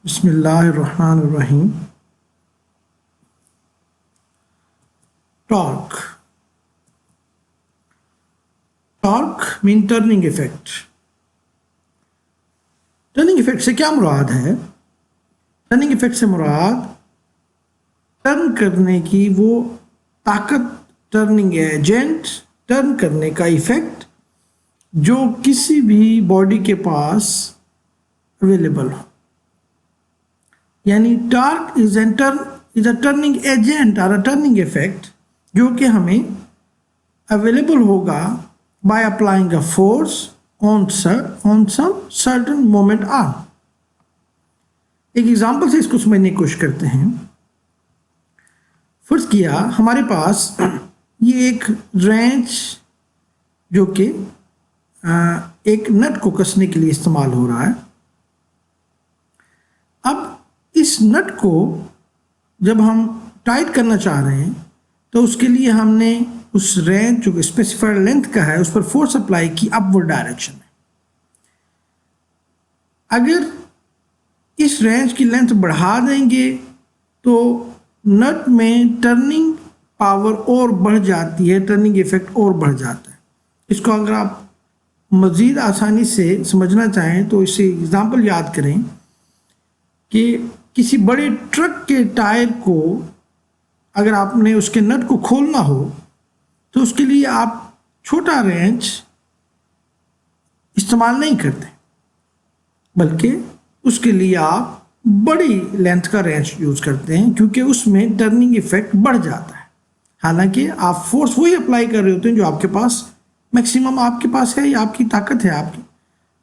बिस्मिल्लाहिर्रहमानिर्रहीम। Torque torque mean turning effect. Turning effect से क्या मुराद है? टर्निंग इफेक्ट से मुराद टर्न करने की वो ताकत, टर्निंग एजेंट, टर्न करने का इफेक्ट जो किसी भी बॉडी के पास अवेलेबल हो। यानी torque is a turning agent और अ टर्निंग इफेक्ट जो कि हमें अवेलेबल होगा by applying a force on some certain moment arm. एक एग्जांपल से इसको समझने की कोशिश करते हैं। फर्ज किया हमारे पास ये एक रेंच जो कि एक नट को कसने के लिए इस्तेमाल हो रहा है। अब इस नट को जब हम टाइट करना चाह रहे हैं तो उसके लिए हमने उस रेंच जो स्पेसिफाइड लेंथ का है उस पर फोर्स अप्लाई की अपवर्ड डायरेक्शन में। अगर इस रेंच की लेंथ बढ़ा देंगे तो नट में टर्निंग पावर और बढ़ जाती है, टर्निंग इफेक्ट और बढ़ जाता है। इसको अगर आप मज़ीद आसानी से समझना चाहें तो इसे एग्जांपल याद करें कि किसी बड़े ट्रक के टायर को अगर आपने उसके नट को खोलना हो तो उसके लिए आप छोटा रेंच इस्तेमाल नहीं करते, बल्कि उसके लिए आप बड़ी लेंथ का रेंच यूज़ करते हैं क्योंकि उसमें टर्निंग इफेक्ट बढ़ जाता है। हालांकि आप फोर्स वही अप्लाई कर रहे होते हैं जो आपके पास मैक्सिमम आपके पास है या आपकी ताकत है, आपकी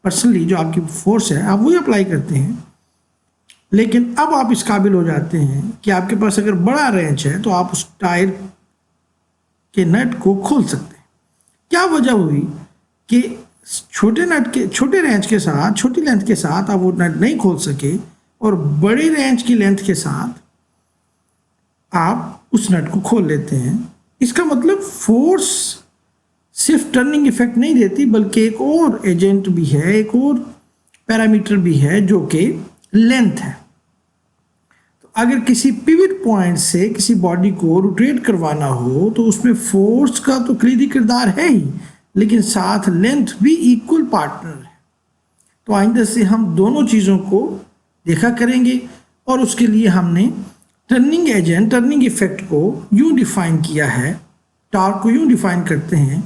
पर्सनली जो आपकी फोर्स है आप वही अप्लाई करते हैं। लेकिन अब आप इस काबिल हो जाते हैं कि आपके पास अगर बड़ा रेंच है तो आप उस टायर के नट को खोल सकते हैं। क्या वजह हुई कि छोटे रेंच के साथ, छोटी लेंथ के साथ आप वो नट नहीं खोल सके और बड़ी रेंच की लेंथ के साथ आप उस नट को खोल लेते हैं। इसका मतलब फोर्स सिर्फ टर्निंग इफेक्ट नहीं देती बल्कि एक और एजेंट भी है, एक और पैरामीटर भी है जो कि लेंथ है। अगर किसी पिवट पॉइंट से किसी बॉडी को रोटेट करवाना हो तो उसमें फोर्स का तो कलीदी किरदार है ही, लेकिन साथ लेंथ भी इक्वल पार्टनर है। तो आइंदा से हम दोनों चीज़ों को देखा करेंगे और उसके लिए हमने टर्निंग एजेंट, टर्निंग इफेक्ट को यूँ डिफाइन किया है, टॉर्क को यूँ डिफाइन करते हैं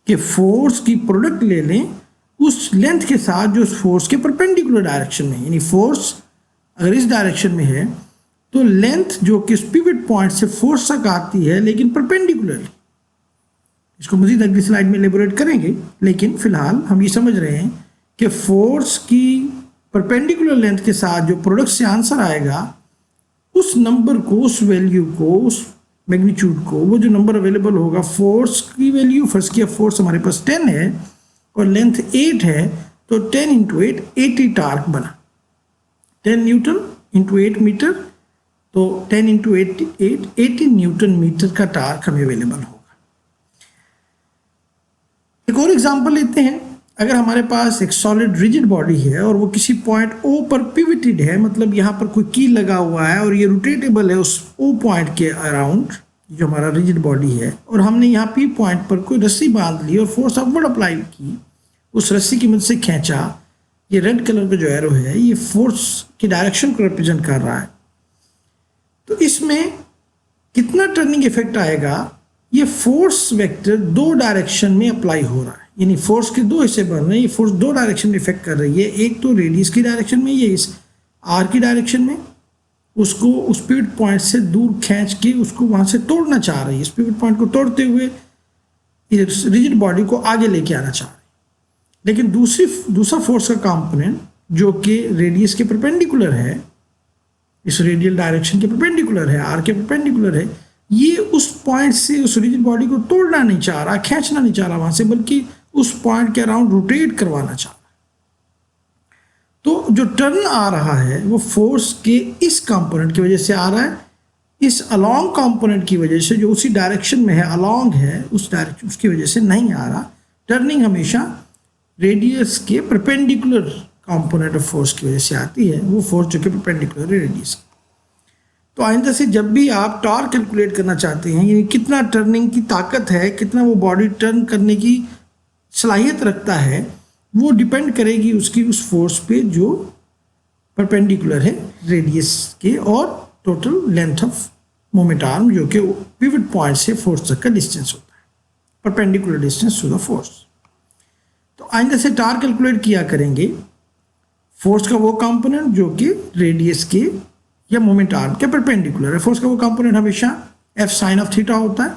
कि फोर्स की प्रोडक्ट ले लें उस लेंथ के साथ जो उस फोर्स के परपेंडिकुलर डायरेक्शन में, यानी फोर्स अगर इस डायरेक्शन में है तो लेंथ जो कि पिवट पॉइंट से फोर्स तक आती है लेकिन परपेंडिकुलरली। इसको मजीद अगली स्लाइड में एलेबोरेट करेंगे, लेकिन फिलहाल हम ये समझ रहे हैं कि फोर्स की परपेंडिकुलर लेंथ के साथ जो प्रोडक्ट से आंसर आएगा उस नंबर को, उस वैल्यू को, उस मैग्नीट्यूड को, वो जो नंबर अवेलेबल होगा फोर्स की वैल्यू, फर्स्ट किया फोर्स हमारे पास 10 है और लेंथ 8 है तो 10 इंटू 8 80 टार्क बना। 10 न्यूटन इंटू 8 मीटर तो 10 इंटू 80 न्यूटन मीटर का टार्क हमें अवेलेबल होगा। एक और एग्जांपल लेते हैं। अगर हमारे पास एक सॉलिड रिजिड बॉडी है और वो किसी पॉइंट O पर पिवटेड है, मतलब यहाँ पर कोई की लगा हुआ है और ये रोटेटेबल है उस O पॉइंट के अराउंड जो हमारा रिजिड बॉडी है, और हमने यहाँ P पॉइंट पर कोई रस्सी बांध ली और फोर्स अपवर्ड अप्लाई की, उस रस्सी की मदद से खींचा। ये रेड कलर का जो एरो है ये फोर्स की डायरेक्शन को रिप्रेजेंट कर रहा है। तो इसमें कितना टर्निंग इफेक्ट आएगा, ये फोर्स वेक्टर दो डायरेक्शन में अप्लाई हो रहा है, यानी फोर्स के दो हिस्से बन रहे हैं। ये फोर्स दो डायरेक्शन में इफेक्ट कर रही है, एक तो रेडियस की डायरेक्शन में, ये इस आर की डायरेक्शन में उसको उस पिवट पॉइंट से दूर खींच के उसको वहाँ से तोड़ना चाह रही है। इस पिवट पॉइंट को तोड़ते हुए इस रिजिड बॉडी को आगे लेके आना चाह रही है। लेकिन दूसरा फोर्स का कंपोनेंट जो कि रेडियस के परपेंडिकुलर है, इस रेडियल डायरेक्शन के परपेंडिकुलर है, आर के परपेंडिकुलर है, ये उस पॉइंट से उस रिजिड बॉडी को तोड़ना नहीं चाह रहा, खींचना नहीं चाह रहा वहां से, बल्कि उस पॉइंट के अराउंड रोटेट करवाना चाह रहा। तो जो टर्न आ रहा है वो फोर्स के इस कंपोनेंट की वजह से आ रहा है, इस अलोंग कंपोनेंट की वजह से जो उसी डायरेक्शन में है, अलोंग है उस डायरेक्शन, उसकी वजह से नहीं आ रहा। टर्निंग हमेशा रेडियस के परपेंडिकुलर कंपोनेंट ऑफ फोर्स की वजह से आती है, वो फोर्स जो कि परपेंडिकुलर है रेडियस की। तो आइंदा से जब भी आप टॉर्क कैलकुलेट करना चाहते हैं, यानी कितना टर्निंग की ताकत है, कितना वो बॉडी टर्न करने की सलाहियत रखता है, वो डिपेंड करेगी उसकी उस फोर्स पे जो परपेंडिकुलर है रेडियस के और total length of moment arm, जो कि पिवट पॉइंट से फोर्स तक का डिस्टेंस होता है, perpendicular distance to the force. तो आइंदा से टॉर्क कैलकुलेट किया करेंगे फोर्स का वो कंपोनेंट जो कि रेडियस के या मोमेंट आर्म के परपेंडिकुलर है। फोर्स का वो कंपोनेंट हमेशा एफ साइन ऑफ थीटा होता है,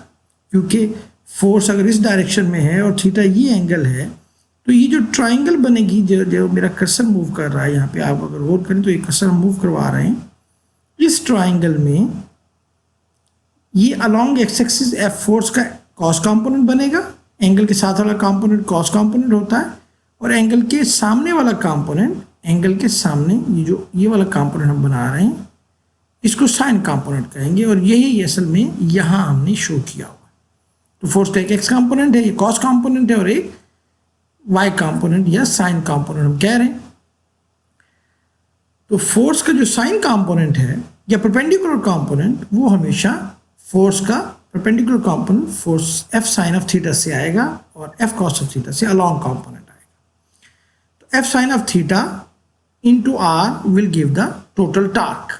क्योंकि फोर्स अगर इस डायरेक्शन में है और थीटा ये एंगल है, तो ये जो ट्राइंगल बनेगी, जो मेरा कर्सर मूव कर रहा है यहाँ पे, आप अगर गौर करें तो ये कर्सर हम मूव करवा रहे हैं, इस ट्राइंगल में ये along x axis F force का कॉस कंपोनेंट बनेगा, एंगल के साथ वाला कंपोनेंट कॉस कंपोनेंट होता है, और एंगल के सामने वाला कंपोनेंट, एंगल के सामने ये वाला कंपोनेंट हम बना रहे हैं, इसको साइन कंपोनेंट कहेंगे, और यही असल में यहाँ हमने शो किया हुआ। तो फोर्स का एक एक्स कंपोनेंट है, ये कॉस कंपोनेंट है, और एक वाई कंपोनेंट या साइन कंपोनेंट हम कह रहे हैं। तो फोर्स का जो साइन कंपोनेंट है या परपेंडिकुलर कंपोनेंट, वो हमेशा फोर्स का perpendicular component force f sine of theta से आएगा और एफ कॉस ऑफ थीटा से अलोंग कंपोनेंट आएगा। तो f sine of theta into r will give the total torque.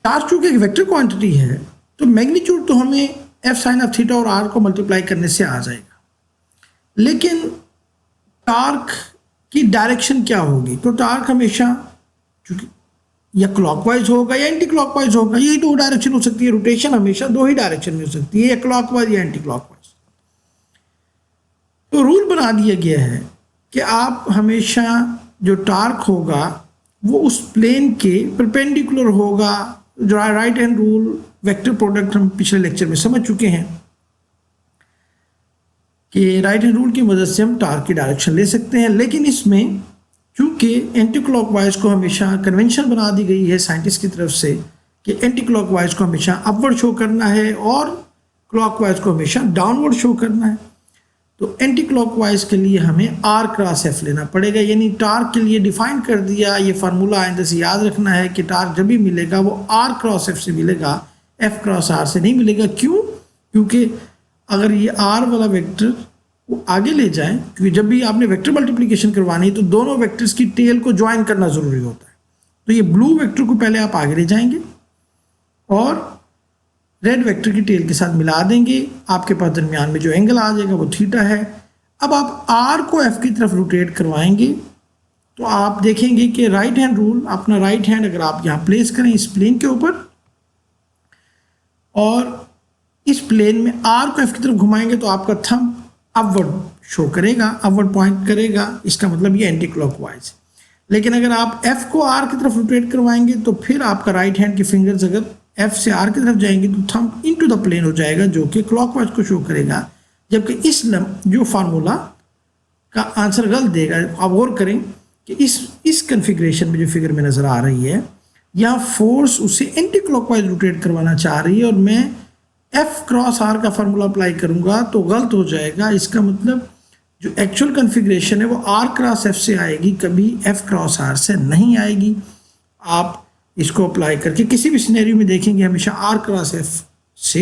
Torque चूंकि एक वेक्टर क्वांटिटी है, तो मैग्नीट्यूड तो हमें एफ साइन ऑफ थीटा और आर को मल्टीप्लाई करने से आ जाएगा, लेकिन टॉर्क की डायरेक्शन क्या होगी? तो टॉर्क हमेशा चूंकि या क्लॉकवाइज होगा या एंटी क्लॉकवाइज होगा, यही दो डायरेक्शन हो सकती है, रोटेशन हमेशा दो ही डायरेक्शन में हो सकती है, या क्लॉकवाइज या एंटी क्लॉकवाइज। तो रूल बना दिया गया है कि आप हमेशा जो टॉर्क होगा वो उस प्लेन के परपेंडिकुलर होगा। जो right hand rule vector product हम पिछले लेक्चर में समझ चुके हैं कि राइट हैंड रूल की मदद से हम टॉर्क की डायरेक्शन ले सकते हैं, लेकिन इसमें चूंकि एंटी क्लॉकवाइज को हमेशा कन्वेंशन बना दी गई है साइंटिस्ट की तरफ से कि एंटी क्लॉकवाइज को हमेशा अपवर्ड शो करना है और क्लॉकवाइज को हमेशा डाउनवर्ड शो करना है। तो एंटी क्लॉकवाइज के लिए हमें आर क्रॉस एफ लेना पड़ेगा, यानी टॉर्क के लिए डिफाइन कर दिया। ये फार्मूला आइंदा से याद रखना है कि टॉर्क जब भी मिलेगा वो आर क्रॉस एफ से मिलेगा, एफ क्रॉस आर से नहीं मिलेगा। क्यों? क्योंकि अगर ये आर वाला वेक्टर वो आगे ले जाए, क्योंकि जब भी आपने वेक्टर मल्टीप्लिकेशन करवानी है तो दोनों वेक्टर्स की टेल को ज्वाइन करना ज़रूरी होता है। तो ये ब्लू वेक्टर को पहले आप आगे ले जाएंगे और रेड वेक्टर की टेल के साथ मिला देंगे, आपके पास दरमियान में जो एंगल आ जाएगा वो थीटा है। अब आप आर को एफ की तरफ रोटेट करवाएंगे तो आप देखेंगे कि राइट हैंड रूल, अपना राइट हैंड अगर आप यहाँ प्लेस करें इस प्लेन के ऊपर और इस प्लेन में आर को एफ की तरफ घुमाएंगे तो आपका थंब अपवर्ड शो करेगा, अपवर्ड पॉइंट करेगा, इसका मतलब ये एंटी क्लॉकवाइज। लेकिन अगर आप एफ को आर की तरफ रोटेट करवाएंगे तो फिर आपका राइट हैंड के फिंगर्स अगर एफ से आर की तरफ जाएंगे तो थंब इनटू द प्लेन हो जाएगा, जो कि क्लॉकवाइज को शो करेगा, जबकि इस जो फार्मूला का आंसर गलत देगा। आप गौर करें कि इस कन्फिग्रेशन में जो फिगर में नज़र आ रही है, यहाँ फोर्स उसे एंटी क्लॉकवाइज रोटेट करवाना चाह रही है और मैं एफ क्रॉस आर का फार्मूला अप्लाई करूँगा तो गलत हो जाएगा। इसका मतलब जो एक्चुअल कन्फिग्रेशन है वो आर क्रॉस एफ से आएगी, कभी एफ क्रॉस आर से नहीं आएगी। आप इसको अप्लाई करके किसी भी सिनेरियो में देखेंगे हमेशा आर क्रॉस एफ से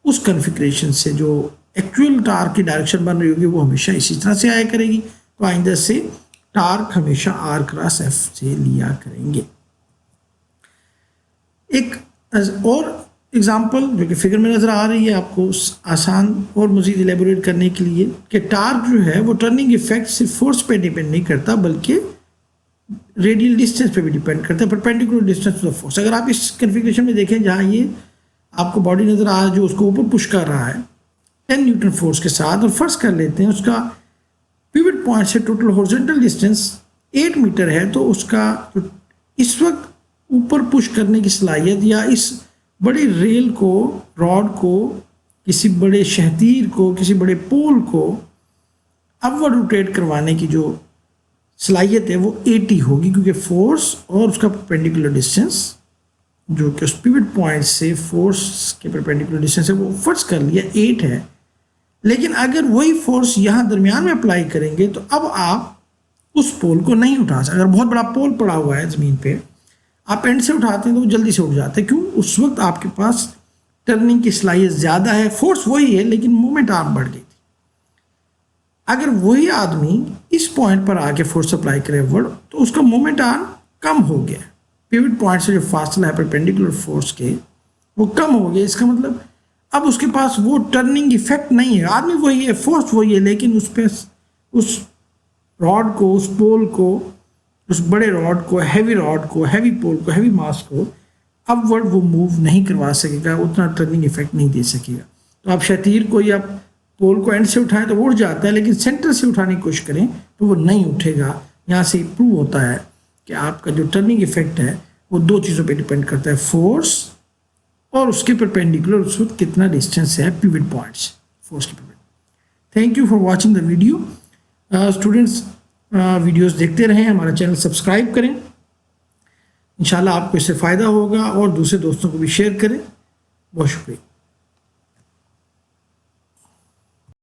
उस कन्फिग्रेशन से जो एक्चुअल टार्क की डायरेक्शन बन रही होगी वो हमेशा इसी तरह से आया करेगी। तो आइंदा से टार्क हमेशा आर क्रॉस एफ से लिया करेंगे। एक और एग्जाम्पल जो कि फिगर में नज़र आ रही है आपको आसान और मज़ीद एलेबोरेट करने के लिए कि टार्क जो है वो टर्निंग इफेक्ट सिर्फ फोर्स पे डिपेंड नहीं करता बल्कि रेडियल डिस्टेंस पे भी डिपेंड करता है, perpendicular distance to the force. अगर आप इस कन्फिग्रेशन में देखें जहाँ ये आपको बॉडी नज़र आ रहा है जो उसको ऊपर पुश कर रहा है 10 न्यूटन फोर्स के साथ, और फर्स्ट कर लेते हैं उसका पिवट पॉइंट से टोटल हॉरिजॉन्टल डिस्टेंस 8 मीटर है, तो उसका जो इस वक्त ऊपर पुश करने की सलाहियत या इस बड़ी रेल को, रॉड को, किसी बड़े शहतीर को, किसी बड़े पोल को अपवर्ड रोटेट करवाने की जो सलाहियत है वो 80 होगी, क्योंकि फोर्स और उसका परपेंडिकुलर डिस्टेंस जो कि उस पिवट पॉइंट से फोर्स के परपेंडिकुलर डिस्टेंस है वो फर्स्ट कर लिया 8 है, लेकिन अगर वही फोर्स यहाँ दरमियान में अप्लाई करेंगे तो अब आप उस पोल को नहीं उठा सकते। अगर बहुत बड़ा पोल पड़ा हुआ है ज़मीन पे, आप एंड से उठाते हैं तो वो जल्दी से उठ जाते हैं। क्यों? उस वक्त आपके पास टर्निंग की सलाहियत ज़्यादा है, फोर्स वही है लेकिन मोमेंट आर्म बढ़ गई थी। अगर वही आदमी इस पॉइंट पर आके फोर्स अप्लाई करे अपवर्ड, तो उसका मोमेंट आर्म कम हो गया। पिवट पॉइंट से जो फासला है परपेंडिकुलर फोर्स के, वो कम हो गया। इसका मतलब अब उसके पास वो टर्निंग इफेक्ट नहीं है। आदमी वही है, फोर्स वही है, लेकिन उस पर उस रॉड को, उस पोल को, उस बड़े रॉड को, हैवी पोल को, हैवी मास को अपवर्ड वो मूव नहीं करवा सकेगा, उतना टर्निंग इफेक्ट नहीं दे सकेगा। तो आप शतीर को या पोल को एंड से उठाएं तो उड़ जाता है, लेकिन सेंटर से उठाने की कोशिश करें तो वो नहीं उठेगा। यहाँ से प्रूव होता है कि आपका जो टर्निंग इफेक्ट है वो दो चीज़ों पे डिपेंड करता है, फोर्स और उसके परपेंडिकुलर उस वक्त कितना डिस्टेंस है पिवट पॉइंट्स फोर्स के perpendicular. Thank you for watching the video. Students videos देखते रहें, हमारा चैनल सब्सक्राइब करें। इंशाल्लाह आपको इससे फ़ायदा होगा और दूसरे दोस्तों को भी शेयर करें। बहुत शुक्रिया।